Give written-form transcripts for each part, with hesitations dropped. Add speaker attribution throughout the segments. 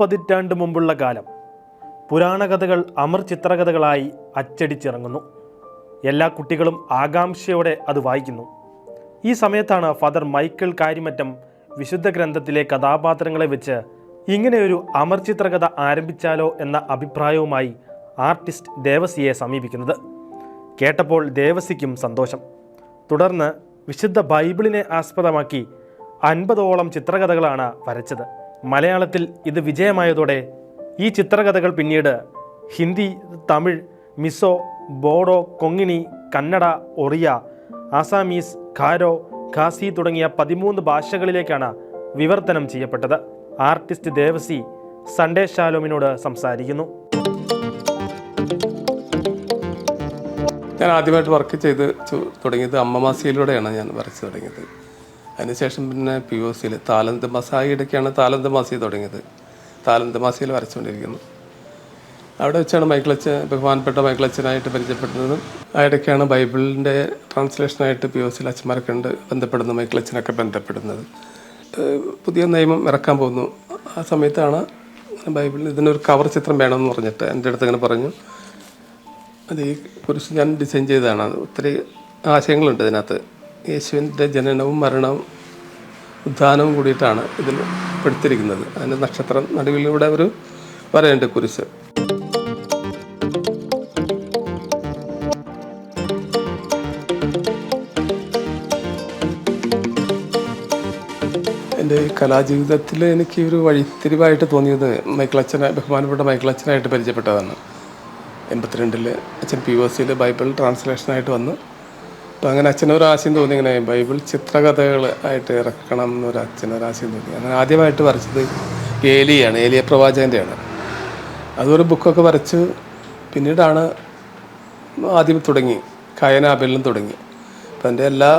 Speaker 1: പതിറ്റാണ്ട് മുമ്പുള്ള കാലം. പുരാണകഥകൾ അമർ ചിത്രകഥകളായി അച്ചടിച്ചിറങ്ങുന്നു. എല്ലാ കുട്ടികളും ആകാംക്ഷയോടെ അത് വായിക്കുന്നു. ഈ സമയത്താണ് ഫാദർ മൈക്കിൾ കാര്യമറ്റം വിശുദ്ധ ഗ്രന്ഥത്തിലെ കഥാപാത്രങ്ങളെ വെച്ച് ഇങ്ങനെയൊരു അമർ ചിത്രകഥ ആരംഭിച്ചാലോ എന്ന അഭിപ്രായവുമായി ആർട്ടിസ്റ്റ് ദേവസിയെ സമീപിക്കുന്നത്. കേട്ടപ്പോൾ ദേവസിക്കും സന്തോഷം. തുടർന്ന് വിശുദ്ധ ബൈബിളിനെ ആസ്പദമാക്കി 50ഓളം ചിത്രകഥകളാണ് വരച്ചത്. മലയാളത്തിൽ ഇത് വിജയമായതോടെ ഈ ചിത്രകഥകൾ പിന്നീട് ഹിന്ദി, തമിഴ്, മിസോ, ബോഡോ, കൊങ്ങിണി, കന്നഡ, ഒറിയ, ആസാമീസ്, ഖാരോ, ഖാസി തുടങ്ങിയ 13 ഭാഷകളിലേക്കാണ് വിവർത്തനം ചെയ്യപ്പെട്ടത്. ആർട്ടിസ്റ്റ് ദേവസി സൺഡേ ഷാലോമിനോട് സംസാരിക്കുന്നു.
Speaker 2: ഞാൻ ആദ്യമായിട്ട് വർക്ക് ചെയ്ത് തുടങ്ങിയത് അമ്മമാസിയിലൂടെയാണ് ഞാൻ വരച്ച് തുടങ്ങിയത്. അതിനുശേഷം പിന്നെ POCയിൽ താലന്ത് മസായിടയ്ക്കാണ് താലന്ത് മാസി തുടങ്ങിയത്. താലന്ത് മാസിയിൽ വരച്ചുകൊണ്ടിരിക്കുന്നു. അവിടെ വെച്ചാണ് ബഹുമാനപ്പെട്ട മൈക്കിളച്ചനായിട്ട് പരിചയപ്പെടുന്നതും ഇടയ്ക്കാണ് ബൈബിളിൻ്റെ ട്രാൻസ്ലേഷനായിട്ട് POCയിൽ അച്ഛന്മാരൊക്കെ ഉണ്ട് ബന്ധപ്പെടുന്നത്, മൈക്കിളച്ചനൊക്കെ ബന്ധപ്പെടുന്നത്. പുതിയ നിയമം ഇറക്കാൻ പോകുന്നു. ആ സമയത്താണ് ബൈബിളിൽ ഇതിനൊരു കവർ ചിത്രം വേണമെന്ന് പറഞ്ഞിട്ട് എൻ്റെ അടുത്ത് ഇങ്ങനെ പറഞ്ഞു. അത് ഈ കുരിശ് ഞാൻ ഡിസൈൻ ചെയ്തതാണ്. ഒത്തിരി ആശയങ്ങളുണ്ട് ഇതിനകത്ത്. യേശുവിൻ്റെ ജനനവും മരണവും ഉദ്ധാനവും കൂടിയിട്ടാണ് ഇതിൽ പെടുത്തിരിക്കുന്നത്. അതിൻ്റെ നക്ഷത്രം നടുവിലൂടെ ഒരു വരയുണ്ട് കുരിശ്. എൻ്റെ കലാജീവിതത്തിൽ എനിക്ക് ഒരു വഴിത്തിരിവായിട്ട് തോന്നിയത് ബഹുമാനപ്പെട്ട മൈക്കിളച്ചനായിട്ട് പരിചയപ്പെട്ടതാണ്. 82 അച്ഛൻ POCയിൽ ബൈബിൾ ട്രാൻസ്ലേഷനായിട്ട് വന്നു. അപ്പോൾ അങ്ങനെ അച്ഛനൊരു ആശയം തോന്നി, ഇങ്ങനെ ബൈബിൾ ചിത്രകഥകൾ ആയിട്ട് ഇറക്കണം എന്നൊരു അച്ഛനൊരാശയം തോന്നി. അങ്ങനെ ആദ്യമായിട്ട് വരച്ചത് ഏലിയ പ്രവാചകൻ്റെയാണ്. അതൊരു ബുക്കൊക്കെ വരച്ച് പിന്നീടാണ് ആദ്യം തുടങ്ങി കായന ആബേലിലും തുടങ്ങി. അപ്പോൾ എൻ്റെ എല്ലാ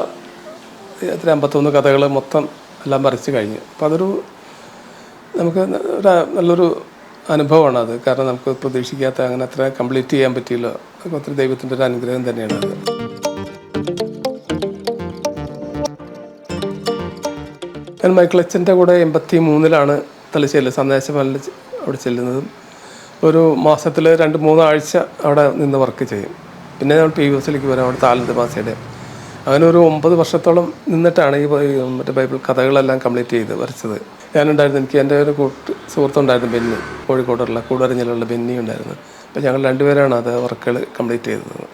Speaker 2: 51 കഥകൾ മൊത്തം എല്ലാം വരച്ച് കഴിഞ്ഞു. അപ്പോൾ അതൊരു നമുക്ക് നല്ലൊരു അനുഭവമാണ് അത്. കാരണം നമുക്ക് പ്രതീക്ഷിക്കാത്ത അങ്ങനെ അത്ര കംപ്ലീറ്റ് ചെയ്യാൻ പറ്റിയില്ല. അതൊക്കെ ഒത്തിരി ദൈവത്തിൻ്റെ ഒരു അനുഗ്രഹം തന്നെയാണ് അത്. ഞാൻ മൈക്കിളച്ചൻ്റെ കൂടെ 83-ലാണ് തലശ്ശേരിയിൽ സന്ദേശമല്ല അവിടെ ചെല്ലുന്നതും. ഒരു മാസത്തിൽ 2-3 ആഴ്ച അവിടെ നിന്ന് വർക്ക് ചെയ്യും. പിന്നെ നമ്മൾ POCയിലേക്ക് വരാം, അവിടെ താലന്ത് മാസയുടെ. അങ്ങനെ ഒരു 9 വർഷത്തോളം നിന്നിട്ടാണ് ഈ മറ്റേ ബൈബിൾ കഥകളെല്ലാം കംപ്ലീറ്റ് ചെയ്ത് വരച്ചത്. ഞാനുണ്ടായിരുന്നു, എനിക്ക് എൻ്റെ ഒരു സുഹൃത്തുണ്ടായിരുന്നു ബെന്നി, കോഴിക്കോടുള്ള കൂടരഞ്ഞിലുള്ള ബെന്നി ഉണ്ടായിരുന്നു. അപ്പോൾ ഞങ്ങൾ 2 പേരാണ് അത് വർക്കുകൾ കംപ്ലീറ്റ് ചെയ്തത്.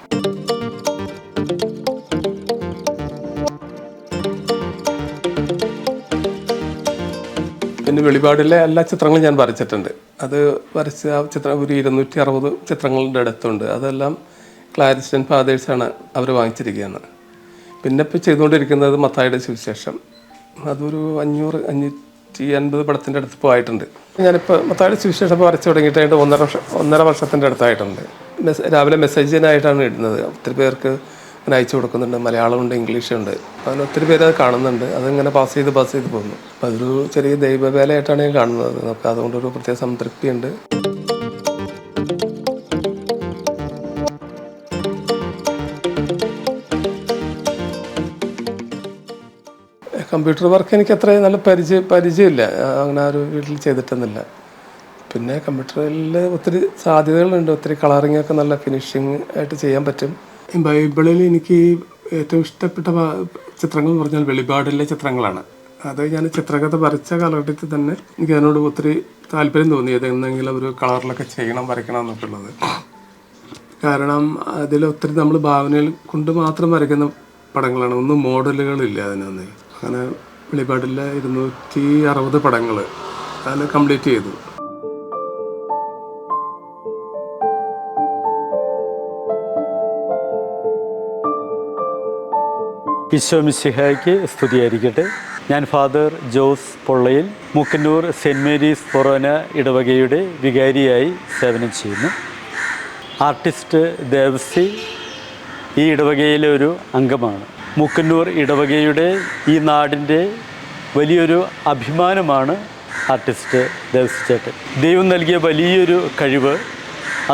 Speaker 2: പിന്നെ വെളിപാടിലെ എല്ലാ ചിത്രങ്ങളും ഞാൻ വരച്ചിട്ടുണ്ട്. അത് വരച്ച് ആ ചിത്രം ഒരു 260 ചിത്രങ്ങളുടെ അടുത്തുണ്ട്. അതെല്ലാം ക്ലാരിസ്റ്റൻ ഫാദേഴ്സാണ് അവർ വാങ്ങിച്ചിരിക്കുകയാണ്. പിന്നെ ഇപ്പോൾ ചെയ്തുകൊണ്ടിരിക്കുന്നത് മത്തായിയുടെ സുവിശേഷം. അതൊരു 550 പടത്തിൻ്റെ അടുത്ത് പോയിട്ടുണ്ട്. ഞാനിപ്പോൾ മത്തായിയുടെ സുവിശേഷം വരച്ച് തുടങ്ങിയിട്ട് അതിൻ്റെ 1.5 വർഷത്തിൻ്റെ അടുത്തായിട്ടുണ്ട്. രാവിലെ മെസ്സേജിനായിട്ടാണ് ഇടുന്നത്. ഒത്തിരി പേർക്ക് ഇങ്ങനെ അയച്ചു കൊടുക്കുന്നുണ്ട്. മലയാളമുണ്ട്, ഇംഗ്ലീഷുണ്ട്. അതിന് ഒത്തിരി പേര് അത് കാണുന്നുണ്ട്. അതിങ്ങനെ പാസ് ചെയ്ത് പോകുന്നു. അപ്പോൾ അതൊരു ചെറിയ ദൈവവേലയായിട്ടാണ് ഞാൻ കാണുന്നത്. നമുക്ക് അതുകൊണ്ടൊരു പ്രത്യേക സംതൃപ്തിയുണ്ട്. കമ്പ്യൂട്ടർ വർക്ക് എനിക്ക് അത്ര നല്ല പരിചയമില്ല. അങ്ങനെ ഒരു വീട്ടിൽ ചെയ്തിട്ടൊന്നുമില്ല. പിന്നെ കമ്പ്യൂട്ടറിൽ ഒത്തിരി സാധ്യതകളുണ്ട്. ഒത്തിരി കളറിങ്ങൊക്കെ നല്ല ഫിനിഷിങ് ആയിട്ട് ചെയ്യാൻ പറ്റും. ബൈബിളിൽ എനിക്ക് ഏറ്റവും ഇഷ്ടപ്പെട്ട ചിത്രങ്ങൾ എന്ന് പറഞ്ഞാൽ വെളിപാടിലെ ചിത്രങ്ങളാണ്. അത് ഞാൻ ചിത്രകഥ വരച്ച കാലഘട്ടത്തിൽ തന്നെ എനിക്ക് അതിനോട് ഒത്തിരി താല്പര്യം തോന്നിയത് എന്തെങ്കിലും ഒരു കളറിലൊക്കെ വരയ്ക്കണം എന്നൊക്കെ ഉള്ളത്. കാരണം അതിലൊത്തിരി നമ്മൾ ഭാവനയിൽ കൊണ്ട് മാത്രം വരയ്ക്കുന്ന പടങ്ങളാണ്. ഒന്നും മോഡലുകളില്ല അതിനൊന്നും. അങ്ങനെ വെളിപാടിലെ 260 പടങ്ങൾ അതിൽ കംപ്ലീറ്റ് ചെയ്തു.
Speaker 3: ഈശോ മിശിഹായ്ക്ക് സ്തുതിയായിരിക്കട്ടെ. ഞാൻ father Jose Pollayil, Mukkannur cent Mary's ഫൊറോന ഇടവകയുടെ വികാരിയായി സേവനം ചെയ്യുന്നു. ആർട്ടിസ്റ്റ് ദേവസി ഈ ഇടവകയിലെ ഒരു അംഗമാണ്. മുക്കന്നൂർ ഇടവകയുടെ ഈ നാടിൻ്റെ വലിയൊരു അഭിമാനമാണ് ആർട്ടിസ്റ്റ് ദേവസി ചേട്ടൻ. ദൈവം നൽകിയ വലിയൊരു കഴിവ്,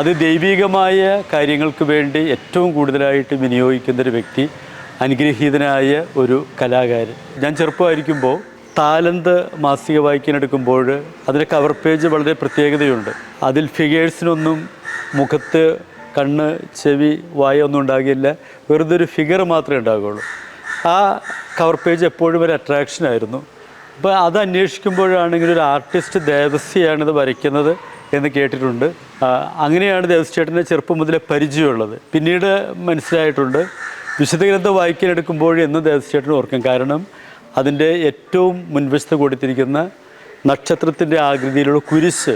Speaker 3: അത് ദൈവികമായ കാര്യങ്ങൾക്ക് വേണ്ടി ഏറ്റവും കൂടുതലായിട്ട് വിനിയോഗിക്കുന്നൊരു വ്യക്തി, അനുഗ്രഹീതനായ ഒരു കലാകാരൻ. ഞാൻ ചെറുപ്പമായിരിക്കുമ്പോൾ താലന്ത് മാസിക വായിക്കാനെടുക്കുമ്പോൾ അതിൻ്റെ കവർ പേജ് വളരെ പ്രത്യേകതയുണ്ട്. അതിൽ ഫിഗേഴ്സിനൊന്നും മുഖത്ത് കണ്ണ്, ചെവി, വായ ഒന്നും ഉണ്ടാകില്ല. വെറുതെ ഒരു ഫിഗർ മാത്രമേ ഉണ്ടാകുള്ളൂ. ആ കവർ പേജ് എപ്പോഴും ഒരു അട്രാക്ഷനായിരുന്നു. അപ്പോൾ അത് അന്വേഷിക്കുമ്പോഴാണെങ്കിൽ ഒരു ആർട്ടിസ്റ്റ് ദേവസ്യയാണിത് വരയ്ക്കുന്നത് എന്ന് കേട്ടിട്ടുണ്ട്. അങ്ങനെയാണ് ദേവസ്യേട്ടനെ ചെറുപ്പം മുതലേ പരിചയമുള്ളത്. പിന്നീട് മനസ്സിലായിട്ടുണ്ട് വിശുദ്ധ ഗ്രന്ഥം വായിക്കാനെടുക്കുമ്പോൾ എന്നും ദേവസ്യേട്ടനെ ഓർക്കും. കാരണം അതിൻ്റെ ഏറ്റവും മുൻവശത്ത് കൊടുത്തിരിക്കുന്ന നക്ഷത്രത്തിൻ്റെ ആകൃതിയിലുള്ള കുരിശ്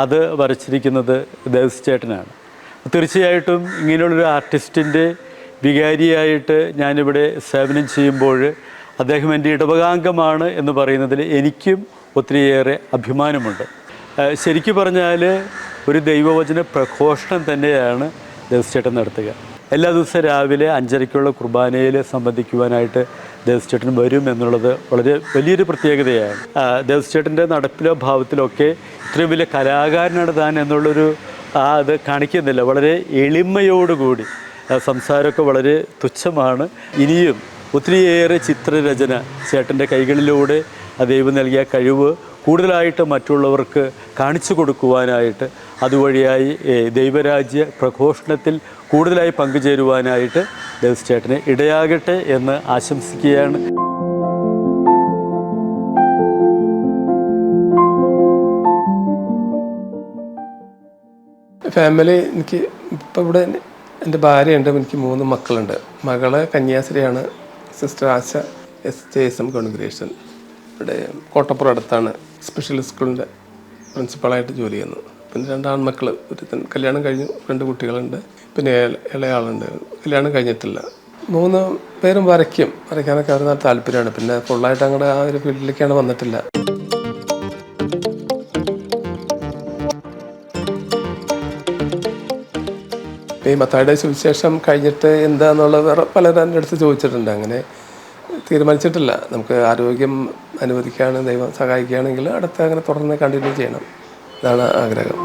Speaker 3: അത് വരച്ചിരിക്കുന്നത് ദേവസ്യേട്ടനാണ്. തീർച്ചയായിട്ടും ഇങ്ങനെയുള്ളൊരു ആർട്ടിസ്റ്റിൻ്റെ വികാരിയായിട്ട് ഞാനിവിടെ സേവനം ചെയ്യുമ്പോൾ അദ്ദേഹം എൻ്റെ ഇടവകാംഗമാണ് എന്ന് പറയുന്നതിൽ എനിക്കും ഒത്തിരിയേറെ അഭിമാനമുണ്ട്. ശരിക്കും പറഞ്ഞാൽ ഒരു ദൈവവചന പ്രഘോഷണം തന്നെയാണ് ദേവസ്യേട്ടൻ നടത്തുക. എല്ലാ ദിവസവും രാവിലെ 5:30 കുർബാനയിൽ സംബന്ധിക്കുവാനായിട്ട് ദേവസ്യേട്ടൻ വരും എന്നുള്ളത് വളരെ വലിയൊരു പ്രത്യേകതയാണ്. ദേവസ്യേട്ടൻ്റെ നടപ്പിലോ ഭാവത്തിലോ ഒക്കെ ഇത്രയും വലിയ കലാകാരനാണ് താൻ എന്നുള്ളൊരു അത് കാണിക്കുന്നില്ല. വളരെ എളിമയോടുകൂടി സംസാരമൊക്കെ വളരെ തുച്ഛമാണ്. ഇനിയും ഒത്തിരിയേറെ ചിത്രരചന ചേട്ടൻ്റെ കൈകളിലൂടെ ദൈവം നൽകിയ കഴിവ് കൂടുതലായിട്ട് മറ്റുള്ളവർക്ക് കാണിച്ചു കൊടുക്കുവാനായിട്ട്, അതുവഴിയായി ദൈവരാജ്യ പ്രഘോഷണത്തിൽ കൂടുതലായി പങ്കുചേരുവാനായിട്ട് ദേവസ്യേട്ടന് ഇടയാകട്ടെ എന്ന് ആശംസിക്കുകയാണ്.
Speaker 2: ഫാമിലി എനിക്ക് ഇപ്പം ഇവിടെ എൻ്റെ ഭാര്യയുണ്ട്, എനിക്ക് 3 മക്കളുണ്ട്. മകള് കന്യാസ്ത്രീയാണ്, സിസ്റ്റർ ആശ SJSM കോൺഗ്രിഗേഷൻ ഇവിടെ കോട്ടപ്പുറം അടുത്താണ് സ്പെഷ്യൽ സ്കൂളിൻ്റെ പ്രിൻസിപ്പളായിട്ട് ജോലി ചെയ്യുന്നത്. പിന്നെ 2 ആൺമക്കൾ, ഒരു കല്യാണം കഴിഞ്ഞു, 2 കുട്ടികളുണ്ട്. പിന്നെ ഇളയാളുണ്ട്, കല്യാണം കഴിഞ്ഞിട്ടില്ല. 3 പേരും വരയ്ക്കാനൊക്കെ അവർ നല്ല താല്പര്യമാണ്. പിന്നെ ഫുള്ളായിട്ട് അങ്ങോട്ട് ആ ഒരു ഫീൽഡിലേക്കാണ് വന്നിട്ടില്ല. ഈ മത്തായിയുടെ സുവിശേഷം കഴിഞ്ഞിട്ട് എന്താണെന്നുള്ളത് വേറെ പലരും എൻ്റെ അടുത്ത് ചോദിച്ചിട്ടുണ്ട്. അങ്ങനെ തീരുമാനിച്ചിട്ടില്ല. നമുക്ക് ആരോഗ്യം അനുവദിക്കുകയാണ്, ദൈവം സഹായിക്കുകയാണെങ്കിൽ അടുത്ത അങ്ങനെ തുടർന്ന് കണ്ടിന്യൂ ചെയ്യണം. ഇതാണ് ആഗ്രഹം.